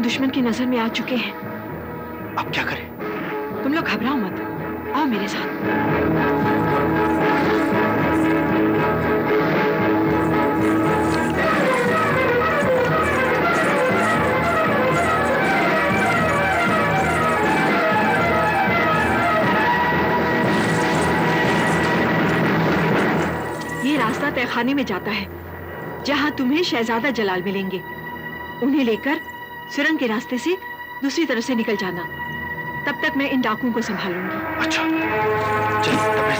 दुश्मन की नजर में आ चुके हैं। अब क्या करें? तुम लोग घबराओ मत, आओ मेरे साथ। ये रास्ता तहखाने में जाता है, जहां तुम्हें शहजादा जलाल मिलेंगे। उन्हें लेकर सुरंग के रास्ते से दूसरी तरफ से निकल जाना। तब तक मैं इन डाकुओं को संभालूंगी। अच्छा, चलो तब मैं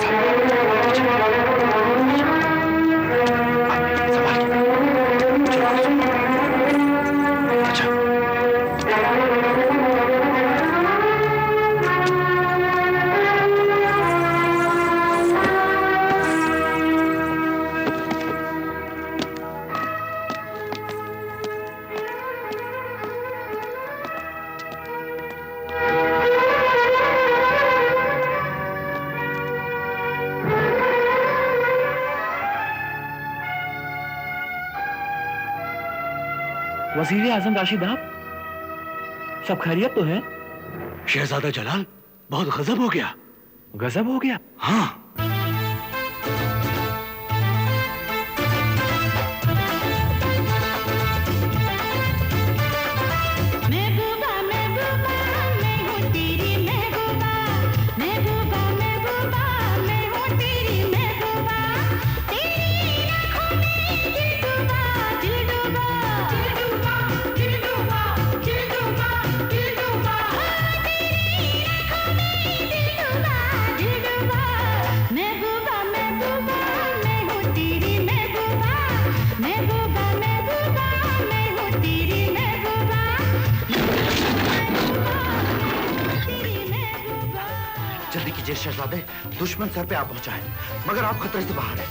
वज़ीर आज़म राशिद, आप सब खैरियत तो है? शहजादा जलाल बहुत गजब हो गया। गजब हो गया? हाँ। शहजादे, दुश्मन सर पे आप पहुंचा है, मगर आप खतरे से बाहर हैं।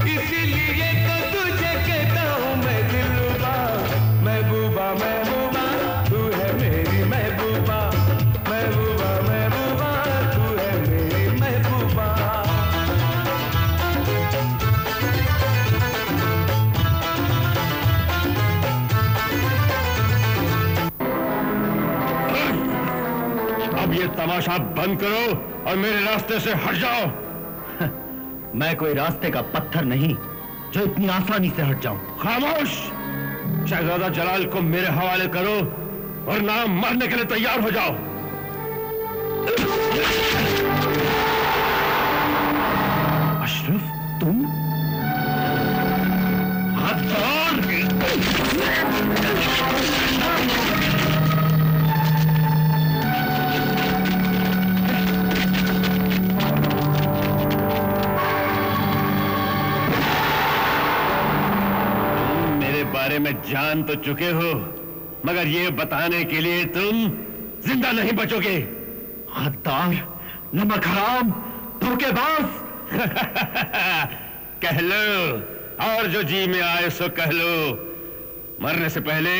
इसीलिए अब ये तमाशा बंद करो और मेरे रास्ते से हट जाओ। मैं कोई रास्ते का पत्थर नहीं जो इतनी आसानी से हट जाऊं। खामोश! शहजादा जलाल को मेरे हवाले करो वरना मरने के लिए तैयार हो जाओ। अशरफ, तुम? मेरे बारे में जान तो चुके हो, मगर ये बताने के लिए तुम जिंदा नहीं बचोगे। गद्दार, नमक हराम, धोखेबाज। कह लो, और जो जी में आए सो कह लो। मरने से पहले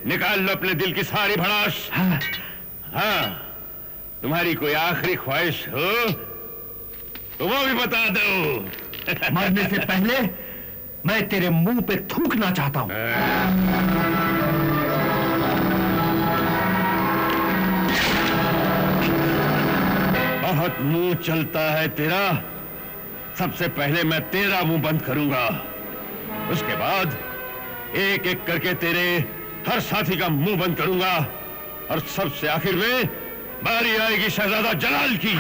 निकाल लो अपने दिल की सारी भड़ास। हाँ, तुम्हारी कोई आखिरी ख्वाहिश हो तो वो भी बता दो। मरने से पहले मैं तेरे मुंह पे थूकना चाहता हूं। बहुत मुंह चलता है तेरा। सबसे पहले मैं तेरा मुंह बंद करूंगा, उसके बाद एक एक करके तेरे हर साथी का मुंह बंद करूंगा, और सबसे आखिर में बारी आएगी शहजादा जलाल की।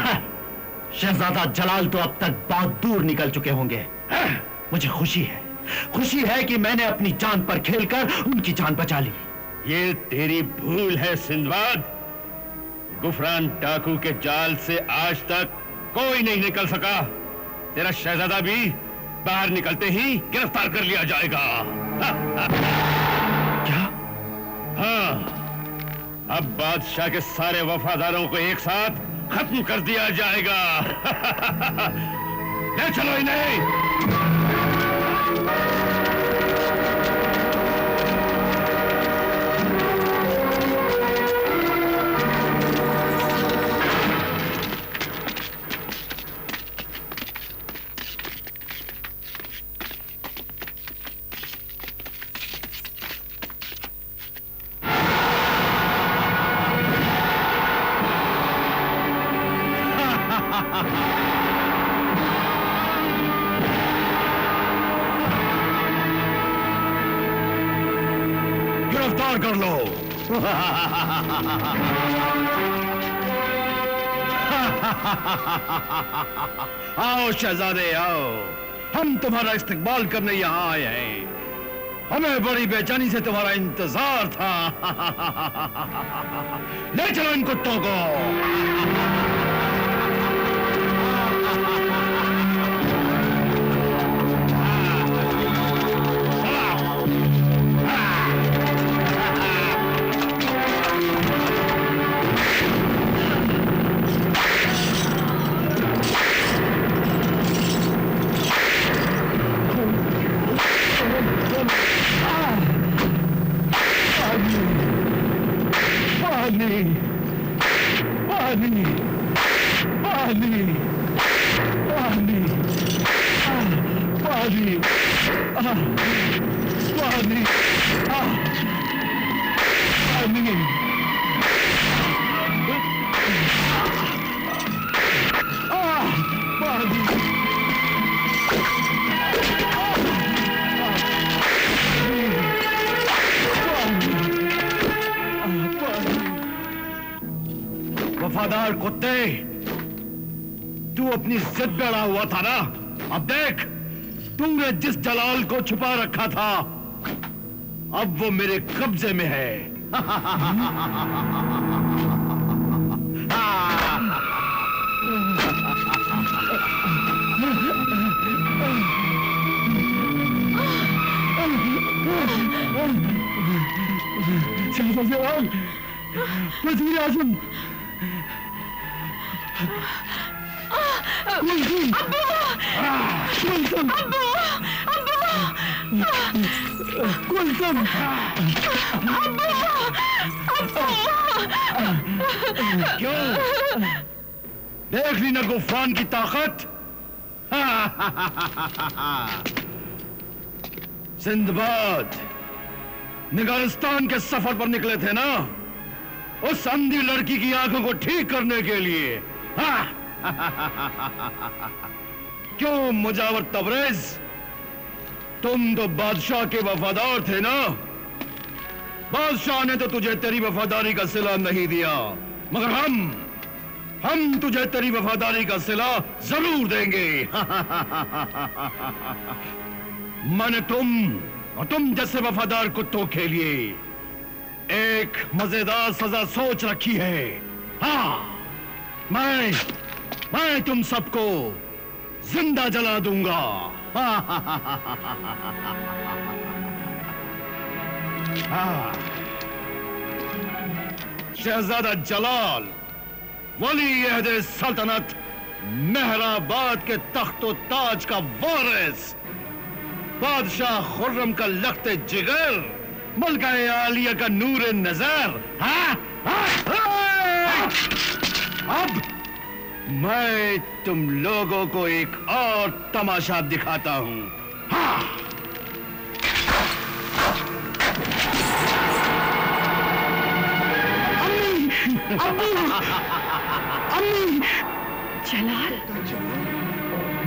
शहजादा जलाल तो अब तक बहुत दूर निकल चुके होंगे। मुझे खुशी है कि मैंने अपनी जान पर खेलकर उनकी जान बचा ली। ये तेरी भूल है सिंदबाद। गुफरान डाकू के जाल से आज तक कोई नहीं निकल सका। तेरा शहजादा भी बाहर निकलते ही गिरफ्तार कर लिया जाएगा। क्या? हाँ, अब बादशाह के सारे वफादारों को एक साथ खत्म कर दिया जाएगा। ले चलो इन्हें। गिरफ्तार कर लो। आओ शहजादे आओ, हम तुम्हारा इस्तकबाल करने यहाँ आए हैं। हमें बड़ी बेचैनी से तुम्हारा इंतजार था। ले चलो इन कुत्तों को। वफादार कुत्ते, तू अपनी जिद पे अड़ा हुआ था ना। अब देख, तूने जिस जलाल को छुपा रखा था अब वो मेरे कब्जे में है। वज़ीर आज़म, क्यों? देख ली ना गुफरान की ताकत। सिंदबाद निगारिस्तान के सफर पर निकले थे ना, उस अंधी लड़की की आंखों को ठीक करने के लिए। हाँ। क्यों मुजावर तबरेज, तुम तो बादशाह के वफादार थे ना? बादशाह ने तो तुझे तेरी वफादारी का सिला नहीं दिया, मगर हम तुझे तेरी वफादारी का सिला जरूर देंगे। मैंने तुम और तुम जैसे वफादार कुत्तों के लिए एक मजेदार सजा सोच रखी है। हाँ, मैं तुम सबको जिंदा जला दूंगा। शहजादा जलाल, वली अहद सल्तनत, मेहराबाद के तख्तो ताज का वारिस, बादशाह खुर्रम का लख्ते जिगर, मलका आलिया का नूर नजर। अब मैं तुम लोगों को एक और तमाशा दिखाता हूं। अम्मी! जलाल!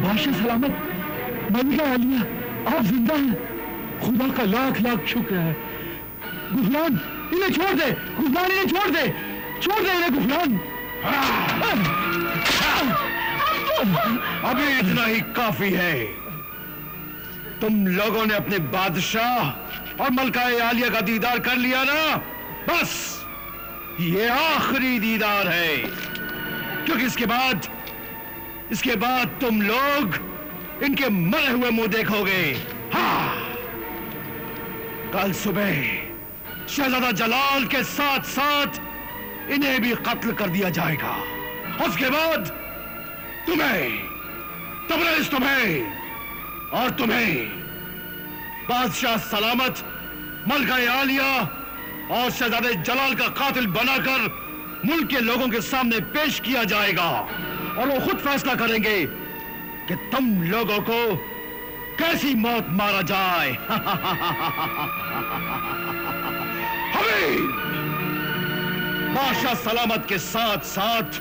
बादशाह सलामत, मलिका आलिया, आप जिंदा हैं। खुदा का लाख लाख शुक्र है। गुफरान, इन्हें छोड़ दे। गुफरान, इन्हें छोड़ दे। छोड़ दे इन्हें गुफरान। अभी इतना ही काफी है। तुम लोगों ने अपने बादशाह और मलका आलिया का दीदार कर लिया ना? बस ये आखिरी दीदार है, क्योंकि इसके बाद तुम लोग इनके मरे हुए मुंह देखोगे। हाँ, कल सुबह शहजादा जलाल के साथ साथ इन्हें भी कत्ल कर दिया जाएगा। उसके बाद तुम्हें, तबरेज तुम्हें और तुम्हें बादशाह सलामत, मलका आलिया और शहजादे जलाल का कातिल बनाकर मुल्क के लोगों के सामने पेश किया जाएगा और वो खुद फैसला करेंगे कि तुम लोगों को कैसी मौत मारा जाए। हमें बादशाह सलामत के साथ साथ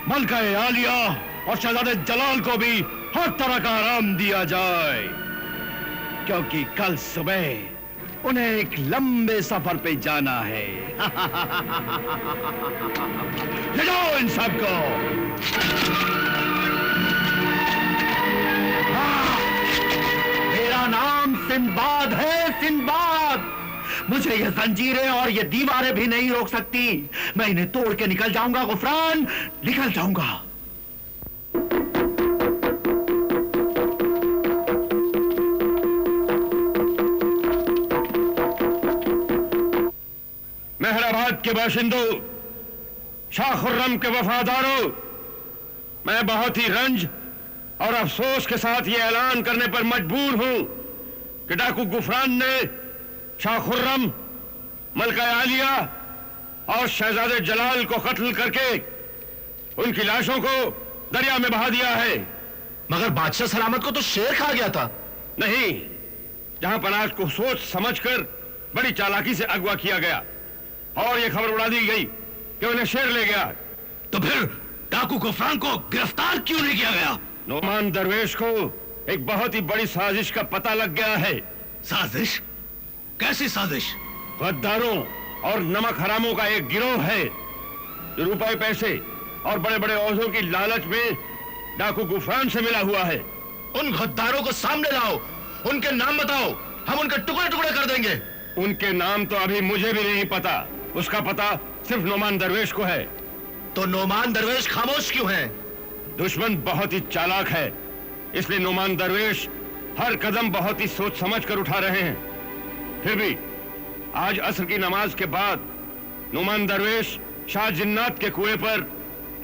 मलका आलिया और शहजादे जलाल को भी हर तरह का आराम दिया जाए, क्योंकि कल सुबह उन्हें एक लंबे सफर पे जाना है। ले जाओ इन सबको। मेरा नाम सिंबाद है, सिंबाद। मुझे ये जंजीरें और ये दीवारें भी नहीं रोक सकती। मैं इन्हें तोड़ के निकल जाऊंगा गुफरान, निकल जाऊंगा। मेहराबाद के बाशिंदों, शाह खुर्रम के वफादारों, मैं बहुत ही रंज और अफसोस के साथ ये ऐलान करने पर मजबूर हूं कि डाकू गुफरान ने शाह खुर्रम, मलका आलिया और शहजादे जलाल को कत्ल करके उनकी लाशों को दरिया में बहा दिया है। मगर बादशाह सलामत को तो शेर खा गया था। नहीं, जहां पनाज को सोच समझकर बड़ी चालाकी से अगवा किया गया और यह खबर उड़ा दी गई कि उन्हें शेर ले गया। तो फिर डाकू गुफरान को गिरफ्तार क्यों नहीं किया गया? नोमान दरवेश को एक बहुत ही बड़ी साजिश का पता लग गया है। साजिश? कैसी साजिश? गद्दारों और नमक हरामों का एक गिरोह है जो रुपए पैसे और बड़े बड़े ओहदों की लालच में डाकू गुफरान से मिला हुआ है। उन गद्दारों को सामने लाओ, उनके नाम बताओ, हम उनके टुकड़े टुकड़े कर देंगे। उनके नाम तो अभी मुझे भी नहीं पता, उसका पता सिर्फ नोमान दरवेश को है। तो नोमान दरवेश खामोश क्यों है? दुश्मन बहुत ही चालाक है, इसलिए नोमान दरवेश हर कदम बहुत ही सोच समझ कर उठा रहे हैं। फिर भी आज असर की नमाज के बाद नोमान दरवेश शाह जिन्नात के कुएं पर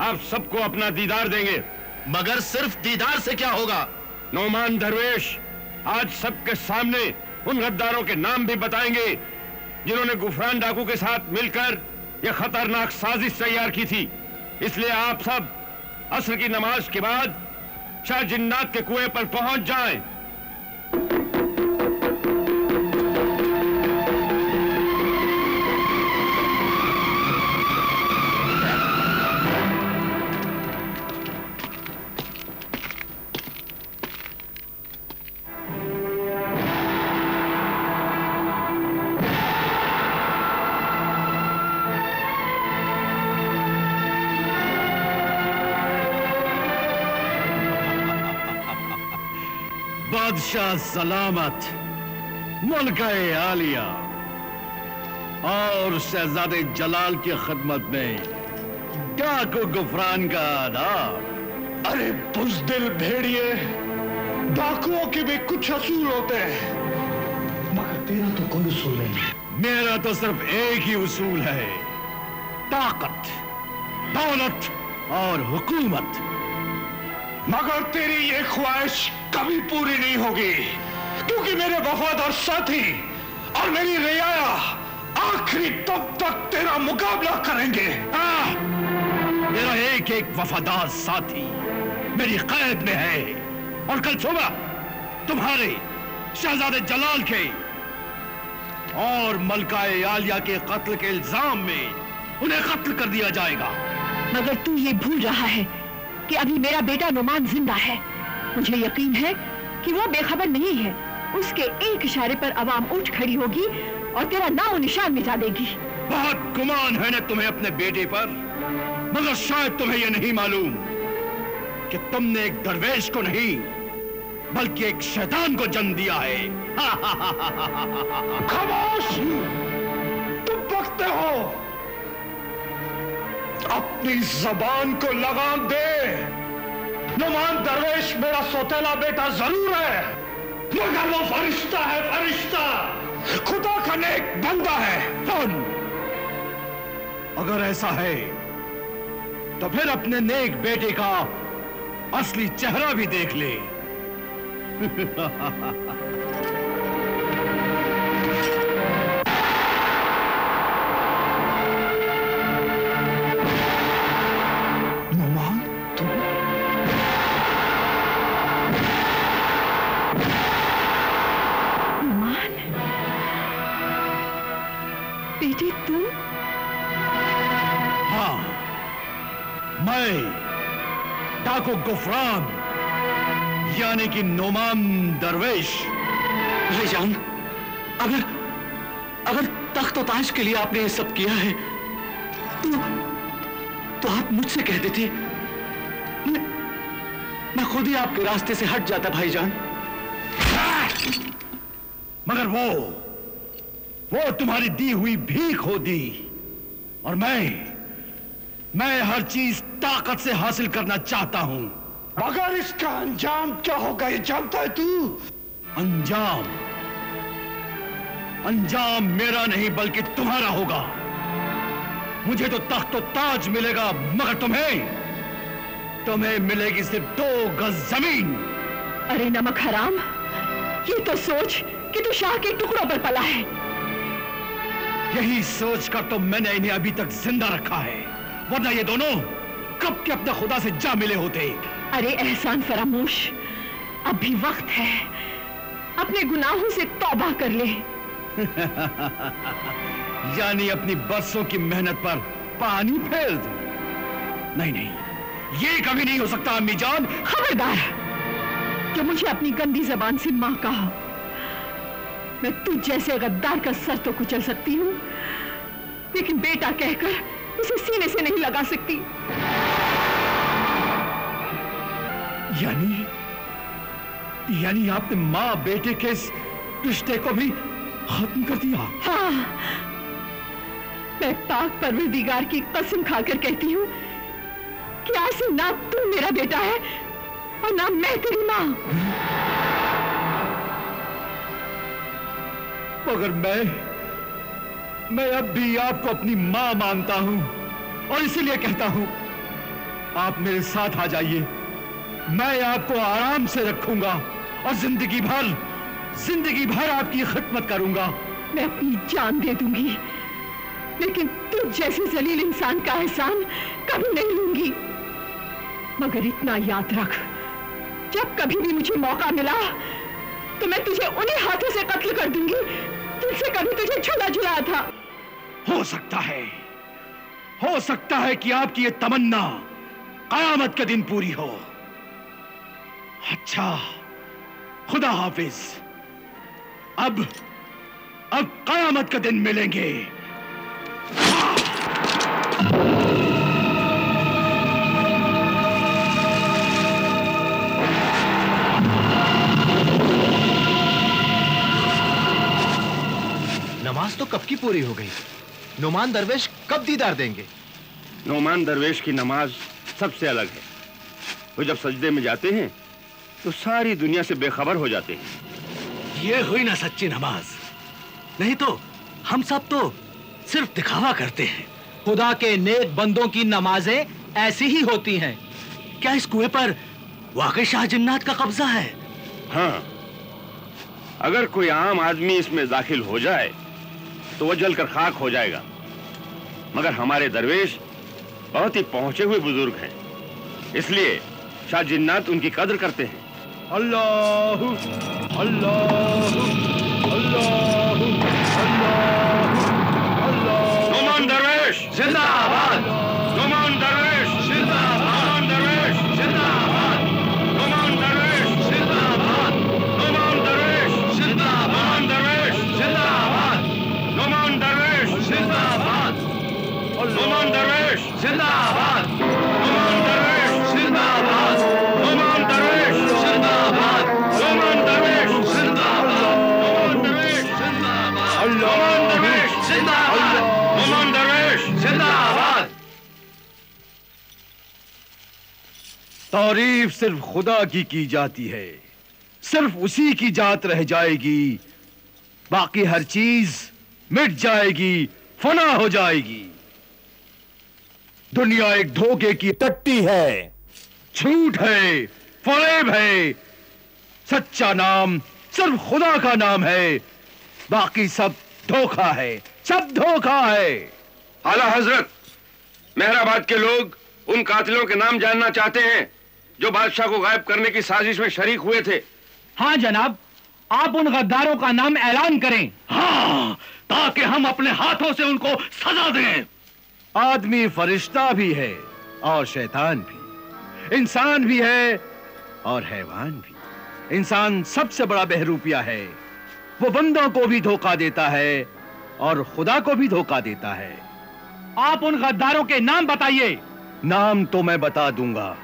आप सबको अपना दीदार देंगे। मगर सिर्फ दीदार से क्या होगा? नोमान दरवेश आज सबके सामने उन गद्दारों के नाम भी बताएंगे जिन्होंने गुफरान डाकू के साथ मिलकर यह खतरनाक साजिश तैयार की थी। इसलिए आप सब असर की नमाज के बाद शाह जिन्नात के कुएं पर पहुंच जाएं। बादशाह सलामत, मुल्क-ए आलिया और शहजादे जलाल की खिदमत में डाकू गुफरान का आदाब। अरे बुज़दिल भेड़िए, डाकुओं के भी कुछ असूल होते हैं, मगर तेरा तो कोई उसूल नहीं। मेरा तो सिर्फ एक ही उसूल है, ताकत, दौलत और हुकूमत। मगर तेरी ये ख्वाहिश कभी पूरी नहीं होगी, क्योंकि मेरे वफादार साथी और मेरी रियाया आखिरी दम तक तेरा मुकाबला करेंगे। मेरा एक एक वफादार साथी मेरी कैद में है और कल सुबह तुम्हारे शहजादे जलाल के और मलकाए आलिया के कत्ल के इल्जाम में उन्हें कत्ल कर दिया जाएगा। मगर तू ये भूल रहा है कि अभी मेरा बेटा नुमान जिंदा है। मुझे यकीन है कि वो बेखबर नहीं है। उसके एक इशारे पर अवाम उठ खड़ी होगी और तेरा नाम निशान मिटा देगी। बहुत गुमान है न तुम्हें अपने बेटे पर, मगर शायद तुम्हें यह नहीं मालूम कि तुमने एक दरवेश को नहीं बल्कि एक शैतान को जन्म दिया है। खामोश! तुम बकते हो। अपनी जबान को लगाम दे। नुमान दरवेश मेरा सौतेला बेटा जरूर है, मगर वो फरिश्ता है, फरिश्ता, खुदा का नेक बंदा है। सुन, अगर ऐसा है तो फिर अपने नेक बेटे का असली चेहरा भी देख ले। नुमान, तुम? नुमान, बेटे तुम? हाँ, मैं डाकू गुफरान यानी कि नुमान दरवेश। भाईजान, अगर तख्त और ताज के लिए आपने ये सब किया है तो आप मुझसे कह देते, मैं खुद ही आपके रास्ते से हट जाता भाईजान। मगर वो तुम्हारी दी हुई भीख होती और मैं हर चीज ताकत से हासिल करना चाहता हूं। मगर इसका अंजाम क्या होगा ये जानता है तू? अंजाम मेरा नहीं बल्कि तुम्हारा होगा। मुझे तो तख्त और ताज मिलेगा, मगर तुम्हें मिलेगी सिर्फ 2 गज जमीन। अरे नमक हराम, ये तो सोच कि तू शाह के टुकड़ों पर पला है। यही सोचकर तो मैंने इन्हें अभी तक जिंदा रखा है, वरना ये दोनों कब के अपने खुदा से जा मिले होते। अरे एहसान फरामोश, अब भी वक्त है, अपने गुनाहों से तौबा कर ले। यानी अपनी बरसों की मेहनत पर पानी फेर दूं? नहीं, ये कभी नहीं हो सकता अम्मी जान। खबरदार, जो मुझे अपनी गंदी जबान से मां कहा। मैं तुझ जैसे गद्दार का सर तो कुचल सकती हूँ, लेकिन बेटा कहकर उसे सीने से नहीं लगा सकती। यानी आपने माँ बेटे के इस रिश्ते को भी खत्म कर दिया? हाँ, मैं पाक परवरदिगार की कसम खाकर कहती हूँ कि आज से ना तू मेरा बेटा है और ना मैं तेरी माँ। मगर मैं अब भी आपको अपनी माँ मानता हूँ और इसीलिए कहता हूँ, आप मेरे साथ आ जाइए। मैं आपको आराम से रखूंगा और जिंदगी भर आपकी खिदमत करूंगा। मैं अपनी जान दे दूंगी, लेकिन तुझ जैसे जलील इंसान का एहसान कभी नहीं लूंगी। मगर इतना याद रख, जब कभी भी मुझे मौका मिला तो मैं तुझे उन्हीं हाथों से कत्ल कर दूंगी जिनसे कभी तुझे झूला झुलाया था। हो सकता है कि आपकी ये तमन्ना कयामत के दिन पूरी हो। अच्छा, खुदा हाफिज। अब कयामत के दिन मिलेंगे। कब की पूरी हो गई। नोमान दरवेश कब दीदार देंगे? नोमान दरवेश की नमाज सबसे अलग है। वो जब सजदे में जाते हैं तो सारी दुनिया से बेखबर हो जाते हैं। ये हुई ना सच्ची नमाज। नहीं तो हम सब तो सिर्फ दिखावा करते हैं। खुदा के नेक बंदों की नमाजें ऐसी ही होती हैं। क्या इस कुएं पर वाकई शाह जिन्नात का कब्जा है? हाँ, अगर कोई आम आदमी इसमें दाखिल हो जाए तो वह जलकर खाक हो जाएगा, मगर हमारे दरवेश बहुत ही पहुंचे हुए बुजुर्ग हैं, इसलिए शाह जिन्नात उनकी कद्र करते हैं। अल्लाह अल्लाह अल्लाह अल्लाह। नोमान दरवेश जिंदाबाद! नोमान दरवेश जिंदाबाद! नोमान दरवेश जिंदाबाद! नोमान दरवेश जिंदाबाद! नोमान दरवेश जिंदाबाद! नोमान दरवेश जिंदाबाद! नोमान दरवेश जिंदाबाद! नोमान दरवेश जिंदाबाद! नोमान दरवेश जिंदाबाद! नोमान दरवेश जिंदाबाद! नोमान दरवेश जिंदाबाद! नोमान दरवेश नोमान दरवेश जिंदाबाद! नोमान दरवेश जिंदाबाद! तारीफ सिर्फ खुदा की जाती है, सिर्फ उसी की जात रह जाएगी, बाकी हर चीज मिट जाएगी, फना हो जाएगी। दुनिया एक धोखे की टट्टी है, झूठ है, फरेब है। सच्चा नाम सिर्फ खुदा का नाम है, बाकी सब धोखा है, सब धोखा है। आला हजरत, मेहराबाद के लोग उन कातिलों के नाम जानना चाहते हैं जो बादशाह को गायब करने की साजिश में शरीक हुए थे। हाँ जनाब, आप उन गद्दारों का नाम ऐलान करें। हाँ, ताकि हम अपने हाथों से उनको सजा दें। आदमी फरिश्ता भी है और शैतान भी, इंसान भी है और हैवान भी। इंसान सबसे बड़ा बहरूपिया है, वो बंदों को भी धोखा देता है और खुदा को भी धोखा देता है। आप उन गद्दारों के नाम बताइए। नाम तो मैं बता दूंगा,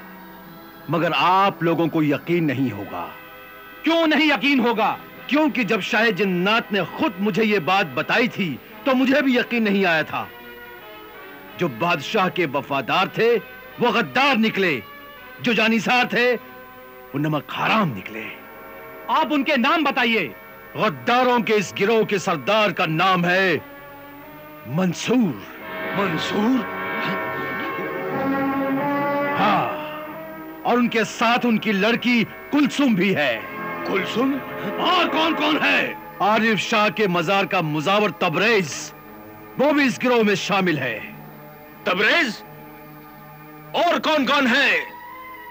मगर आप लोगों को यकीन नहीं होगा। क्यों नहीं यकीन होगा? क्योंकि जब शाह जिन्नात ने खुद मुझे ये बात बताई थी तो मुझे भी यकीन नहीं आया था। जो बादशाह के वफादार थे वो गद्दार निकले, जो जानिसार थे वो नमक हराम निकले। आप उनके नाम बताइए। गद्दारों के इस गिरोह के सरदार का नाम है मंसूर। मंसूर? हाँ, और उनके साथ उनकी लड़की कुलसुम भी है। कुलसुम? और कौन कौन है? आरिफ शाह के मजार का मुजावर तबरेज, वो भी इस गिरोह में शामिल है। तबरेज? और कौन कौन है?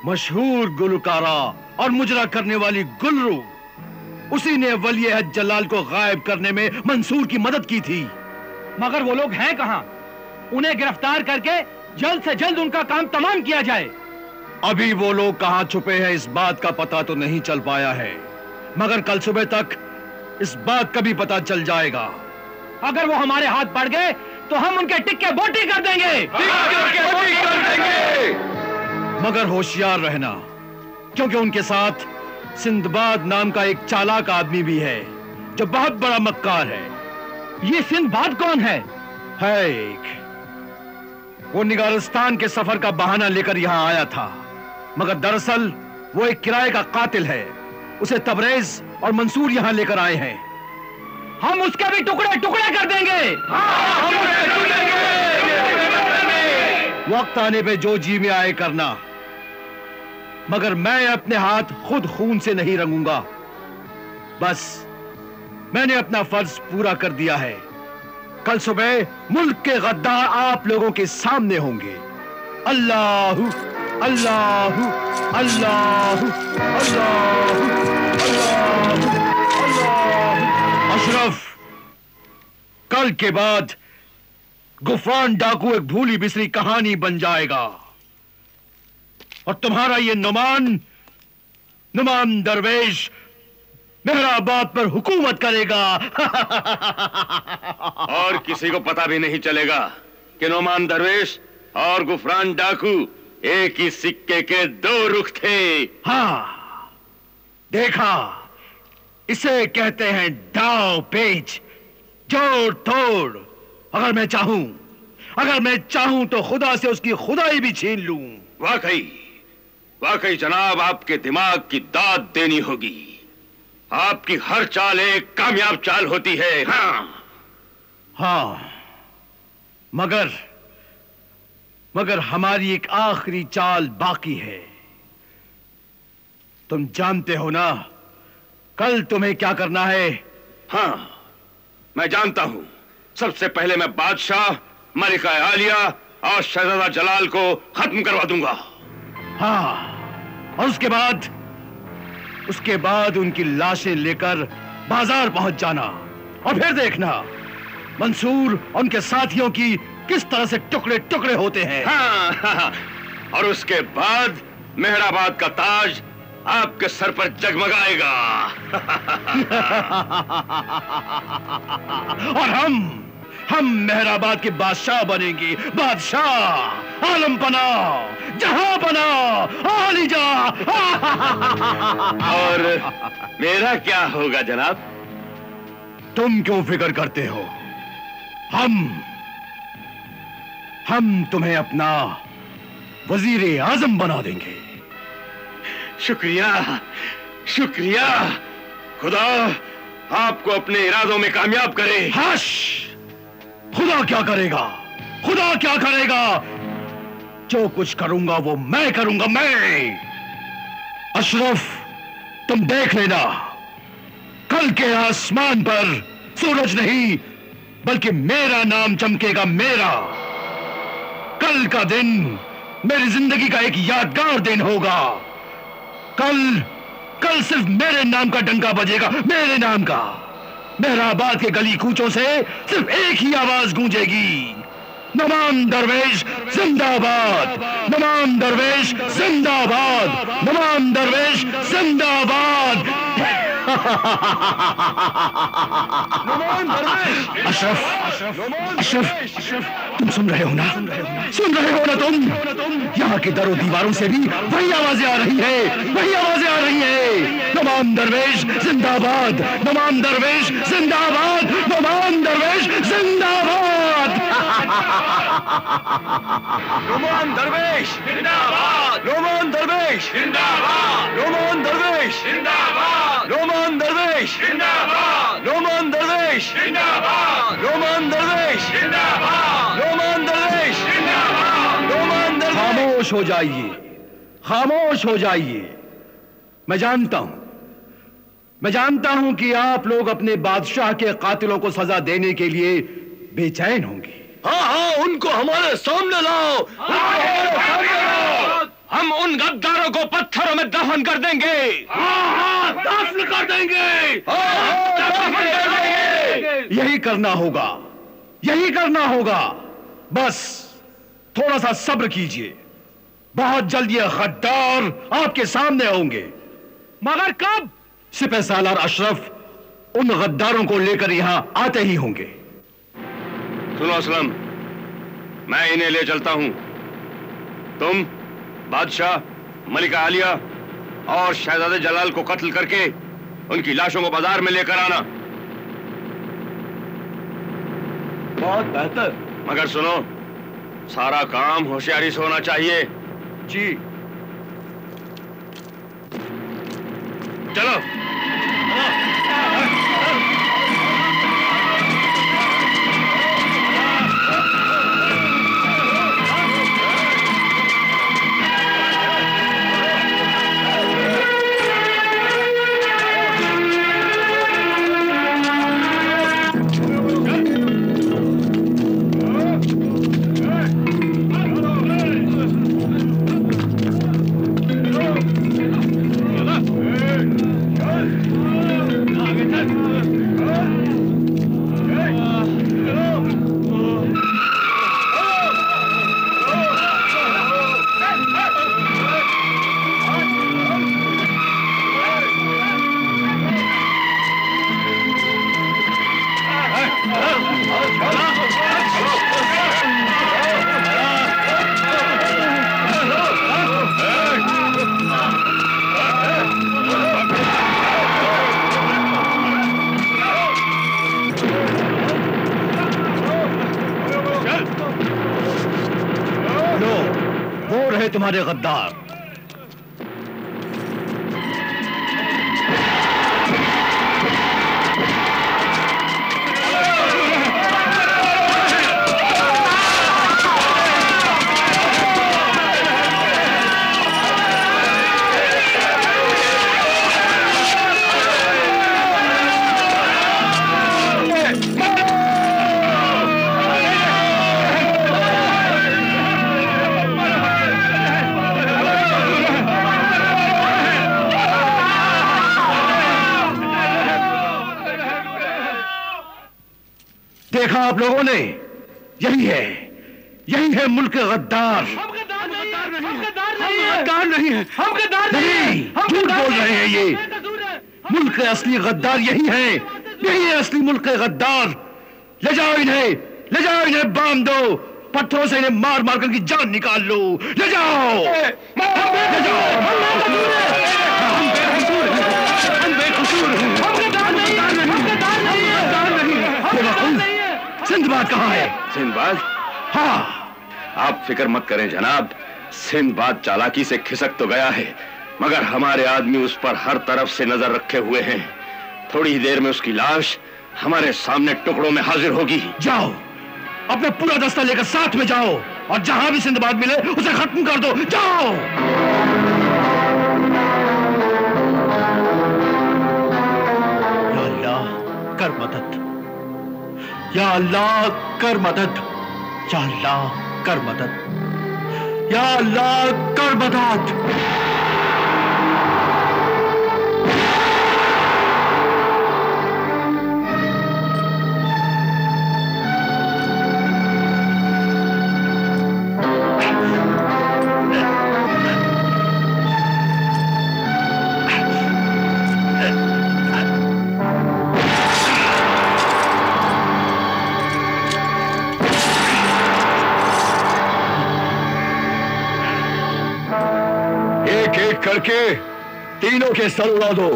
मशहूर गुलकारा और मुजरा करने वाली गुलरू, उसी ने वली हज जलाल को गायब करने में मंसूर की मदद की थी। मगर वो लोग हैं कहां? उन्हें गिरफ्तार करके जल्द से जल्द उनका काम तमाम किया जाए। अभी वो लोग कहां छुपे हैं इस बात का पता तो नहीं चल पाया है, मगर कल सुबह तक इस बात का भी पता चल जाएगा। अगर वो हमारे हाथ पड़ गए तो हम उनके टिक्के बोटी कर देंगे। मगर होशियार रहना, क्योंकि उनके साथ सिंदबाद नाम का एक चालाक आदमी भी है जो बहुत बड़ा मक्कार है। ये सिंदबाद कौन है? एक, वो निगारिस्तान के सफर का बहाना लेकर यहां आया था, मगर दरअसल वो एक किराए का कातिल है। उसे तबरेज और मंसूर यहां लेकर आए हैं। हम उसके भी टुकड़े टुकड़े कर देंगे। वक्त आने पे जो जी में आए करना, मगर मैं अपने हाथ खुद खून से नहीं रंगूंगा। बस मैंने अपना फर्ज पूरा कर दिया है। कल सुबह मुल्क के गद्दार आप लोगों के सामने होंगे। अल्लाह अल्लाह अल्लाह अल्लाह अल्लाह। अशरफ, कल के बाद गुफरान डाकू एक भूली बिसरी कहानी बन जाएगा और तुम्हारा ये नुमान दरवेश मेहराबाद पर हुकूमत करेगा। और किसी को पता भी नहीं चलेगा कि नोमान दरवेश और गुफरान डाकू एक ही सिक्के के दो रुख थे। हाँ, देखा, इसे कहते हैं दाव पेच। जोड़ तोड़। अगर मैं चाहूं तो खुदा से उसकी खुदाई भी छीन लूं। वाकई जनाब, आपके दिमाग की दाद देनी होगी। आपकी हर चाल एक कामयाब चाल होती है। हाँ, मगर हमारी एक आखिरी चाल बाकी है। तुम जानते हो ना कल तुम्हें क्या करना है? हाँ, मैं जानता हूं। सबसे पहले मैं बादशाह, मलिका आलिया और शहजादा जलाल को खत्म करवा दूंगा। हाँ, और उसके बाद उनकी लाशें लेकर बाजार पहुंच जाना और फिर देखना मंसूर और उनके साथियों की किस तरह से टुकड़े टुकड़े होते हैं। हाँ, और उसके बाद मेहराबाद का ताज आपके सर पर जगमगाएगा। और हम मेहराबाद के बादशाह बनेंगे। बादशाह, आलम पना, जहां पना, आलिजा। और मेरा क्या होगा जनाब? तुम क्यों फिक्र करते हो? हम तुम्हें अपना वजीर आजम बना देंगे। शुक्रिया। खुदा आपको अपने इरादों में कामयाब करे। हाश! खुदा क्या करेगा? जो कुछ करूंगा वो मैं करूंगा। मैं अशरफ, तुम देख लेना, कल के आसमान पर सूरज नहीं बल्कि मेरा नाम चमकेगा। मेरा कल का दिन मेरी जिंदगी का एक यादगार दिन होगा। कल सिर्फ मेरे नाम का डंका बजेगा। मेरे नाम का। मेहराबाद के गली कूचों से सिर्फ एक ही आवाज गूंजेगी, नमान दरवेश जिंदाबाद, नमान दरवेश जिंदाबाद, नमान दरवेश जिंदाबाद। अशरफ, तुम सुन रहे हो ना? तुम? यहाँ की दरों दीवारों से भी वही आवाजें आ रही है। नमान दरवेश जिंदाबाद, नमान दरवेश जिंदाबाद, नमान दरवेश जिंदाबाद। नमान दरवेश जिंदाबाद, नमान दरवेश जिंदाबाद, नमान दरवेश जिंदाबाद, नमान दरवेश जिंदाबाद, नमान दरवेश जिंदाबाद, नमान दरवेश जिंदाबाद, नमान दरवेश जिंदाबाद, नमान दरवेश। खामोश हो जाइए। मैं जानता हूं कि आप लोग अपने बादशाह के कातिलों को सजा देने के लिए बेचैन होंगे। हाँ, उनको हमारे सामने लाओ। हम उन गद्दारों को पत्थरों में दफन कर देंगे। दफन कर देंगे। यही करना होगा। बस थोड़ा सा सब्र कीजिए। बहुत जल्द ये गद्दार आपके सामने होंगे। मगर कब? सिपहसालार अशरफ उन गद्दारों को लेकर यहां आते ही होंगे। सुनो असलम, मैं इन्हें ले चलता हूं। तुम बादशाह, मलिका आलिया और शहजादे जलाल को कत्ल करके उनकी लाशों को बाजार में लेकर आना। बहुत बेहतर। मगर सुनो, सारा काम होशियारी से होना चाहिए। जी। चलो। तुम्हारे गद्दार। देखा आप लोगों ने, यही है मुल्क के गद्दार। हम गद्दार नहीं है, हम गद्दार नहीं है, हम गद्दार नहीं, झूठ बोल रहे हैं ये। मुल्क के असली गद्दार यही है असली मुल्क के गद्दार। ले जाओ इन्हें बांध दो, पत्थरों से इन्हें मार मार कर की जान निकाल लो। ले जाओ, ले जाओ। हम बेकसूर हैं, हम गद्दार नहीं है। सिंदबाद कहाँ है? सिंदबाद? हाँ, आप फिक्र मत करें जनाब, सिंदबाद चालाकी से खिसक तो गया है, मगर हमारे आदमी उस पर हर तरफ से नजर रखे हुए हैं। थोड़ी ही देर में उसकी लाश हमारे सामने टुकड़ों में हाजिर होगी। जाओ, अपना पूरा दस्ता लेकर साथ में जाओ और जहां भी सिंदबाद मिले उसे खत्म कर दो। जाओ। या अल्लाह कर मदद, या अल्लाह कर मदद, या अल्लाह कर मदद, या अल्लाह कर मदद। करके तीनों के सर उड़ा दो।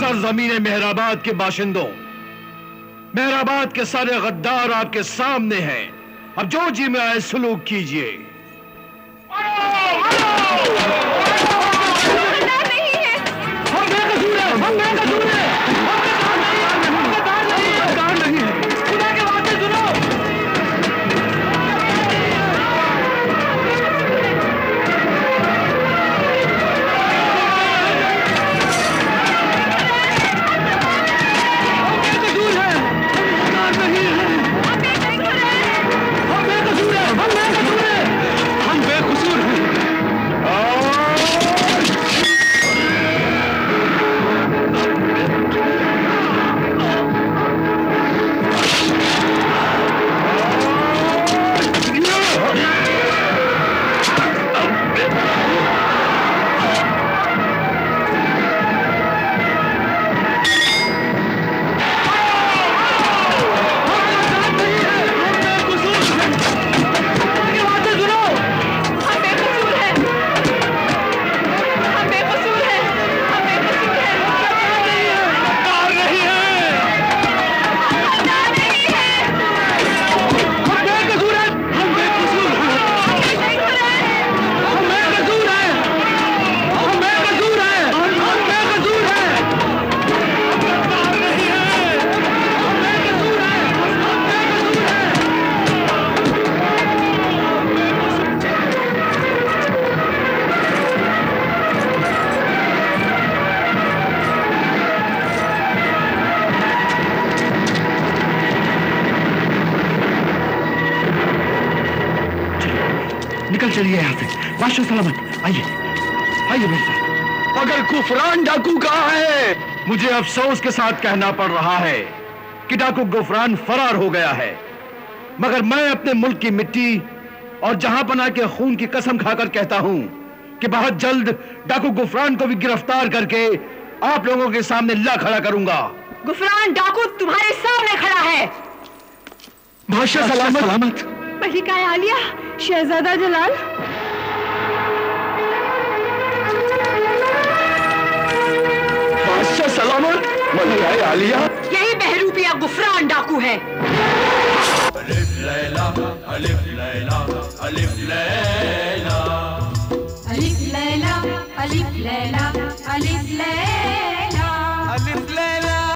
सरजमीन मेहराबाद के बाशिंदों, मेहराबाद के सारे गद्दार आपके सामने हैं। अब जो जी में आए सलूक कीजिए। हम बेकसूर हैं, हम बेकसूर हैं, हम गद्दार नहीं है। खुदा के वास्ते सुनो। चलिए यहाँ से। बादशाह सलामत, आइए आइए मेरे साथ। अगर गुफरान डाकू कहाँ है? मुझे अफसोस के साथ कहना पड़ रहा है कि डाकू गुफरान फरार हो गया है, मगर मैं अपने मुल्क की मिट्टी और जहांपना के खून की कसम खाकर कहता हूं कि बहुत जल्द डाकू गुफरान को भी गिरफ्तार करके आप लोगों के सामने ला खड़ा करूंगा। गुफरान डाकू तुम्हारे सामने खड़ा है। बादशाह सलामत। मलिका आलिया, शहजादा जलाल। बादशाह सलामत। मलिका आलिया, यही बहरूपिया गुफरान डाकू है। अलिफ लैला अलिफ लैला अलिफ लैला अलिफ लैला अलिफ लैला अलिफ लैला।